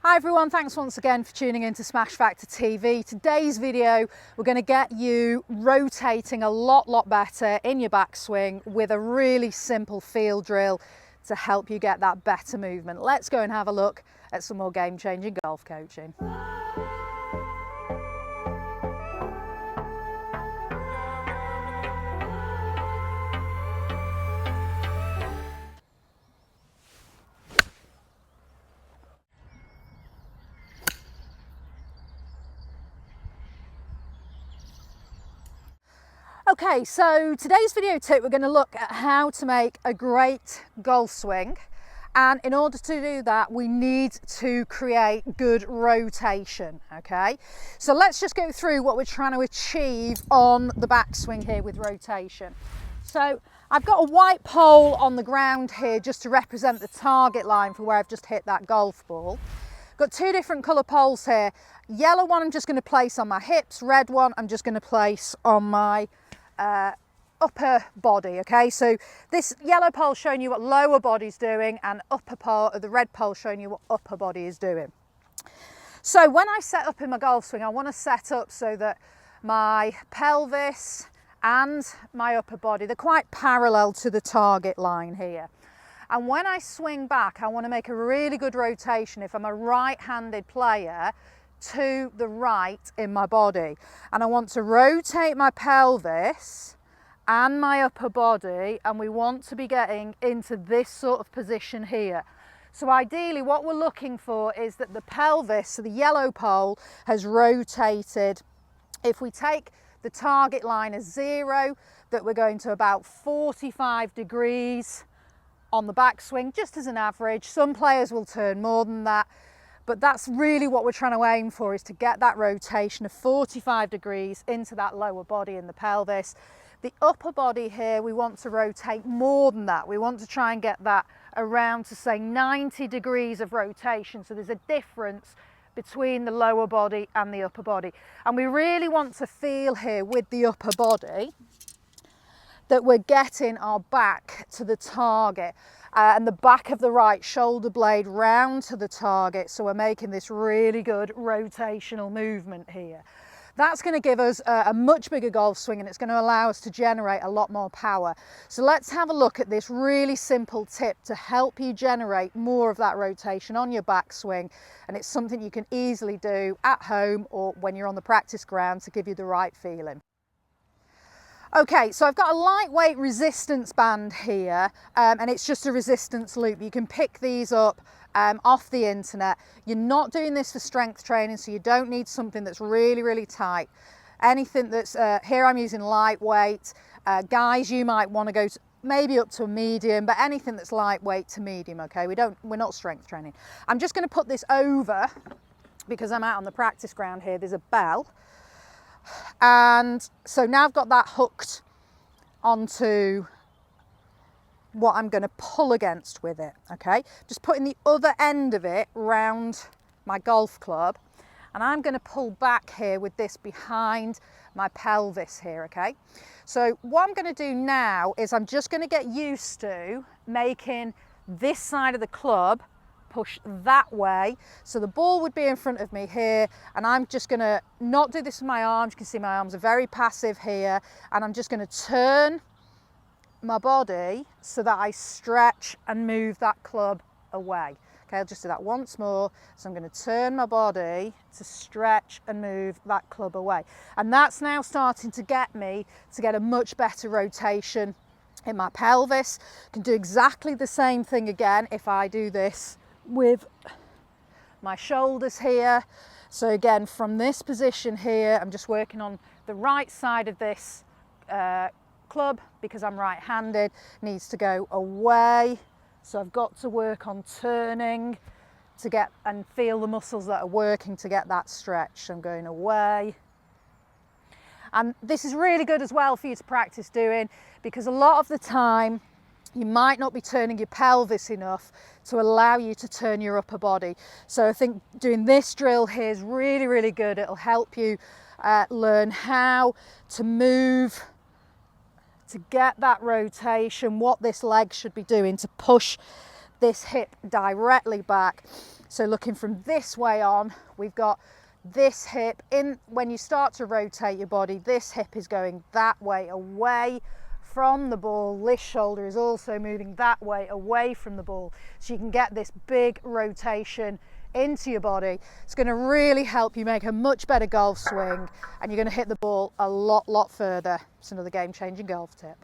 Hi everyone, thanks once again for tuning in to Smash Factor TV. Today's video, we're going to get you rotating a lot better in your backswing with a really simple field drill to help you get that better movement. Let's go and have a look at some more game-changing golf coaching. Okay, so today's video tip, we're going to look at how to make a great golf swing. And in order to do that, we need to create good rotation, okay? So let's just go through what we're trying to achieve on the backswing here with rotation. So I've got a white pole on the ground here just to represent the target line for where I've just hit that golf ball. Got two different colour poles here. Yellow one I'm just going to place on my hips, red one I'm just going to place on my upper body. Okay, so this yellow pole showing you what lower body's doing, and upper part of the red pole showing you what upper body is doing. So when I set up in my golf swing, I want to set up so that my pelvis and my upper body, they're quite parallel to the target line here. And when I swing back, I want to make a really good rotation if I'm a right-handed player to the right in my body, and I want to rotate my pelvis and my upper body, and we want to be getting into this sort of position here. So ideally what we're looking for is that the pelvis, so the yellow pole, has rotated. If we take the target line as 0, that we're going to about 45 degrees on the backswing, just as an average. Some players will turn more than that, but that's really what we're trying to aim for, is to get that rotation of 45 degrees into that lower body in the pelvis. The upper body here, we want to rotate more than that. We want to try and get that around to say 90 degrees of rotation. So there's a difference between the lower body and the upper body. And we really want to feel here with the upper body that we're getting our back to the target. And the back of the right shoulder blade round to the target, so we're making this really good rotational movement here. That's going to give us a much bigger golf swing, and it's going to allow us to generate a lot more power. So let's have a look at this really simple tip to help you generate more of that rotation on your backswing, and it's something you can easily do at home or when you're on the practice ground to give you the right feeling. Okay, so I've got a lightweight resistance band here, and it's just a resistance loop. You can pick these up off the internet. You're not doing this for strength training, so you don't need something that's really tight. Anything that's, here I'm using lightweight. Guys, you might want to go to maybe up to a medium, but anything that's lightweight to medium, okay? We're not strength training. I'm just going to put this over, because I'm out on the practice ground here. There's a bell. And so now I've got that hooked onto what I'm going to pull against with it, okay? Just putting the other end of it round my golf club, and I'm going to pull back here with this behind my pelvis here, okay? So what I'm going to do now is I'm just going to get used to making this side of the club push that way, so the ball would be in front of me here, and I'm just going to not do this with my arms. You can see my arms are very passive here, and I'm just going to turn my body so that I stretch and move that club away. Okay, I'll just do that once more. So I'm going to turn my body to stretch and move that club away, and that's now starting to get me to get a much better rotation in my pelvis. I can do exactly the same thing again if I do this with my shoulders here. So again, from this position here, I'm just working on the right side of this club because I'm right-handed. Needs to go away, so I've got to work on turning to get and feel the muscles that are working to get that stretch. So I'm going away, and this is really good as well for you to practice doing, because a lot of the time you might not be turning your pelvis enough to allow you to turn your upper body. So I think doing this drill here is really good. It'll help you learn how to move, to get that rotation, what this leg should be doing to push this hip directly back. So looking from this way on, we've got this hip in. When you start to rotate your body, this hip is going that way away from the ball. This shoulder is also moving that way away from the ball, so you can get this big rotation into your body. It's going to really help you make a much better golf swing, and you're going to hit the ball a lot further. It's another game-changing golf tip.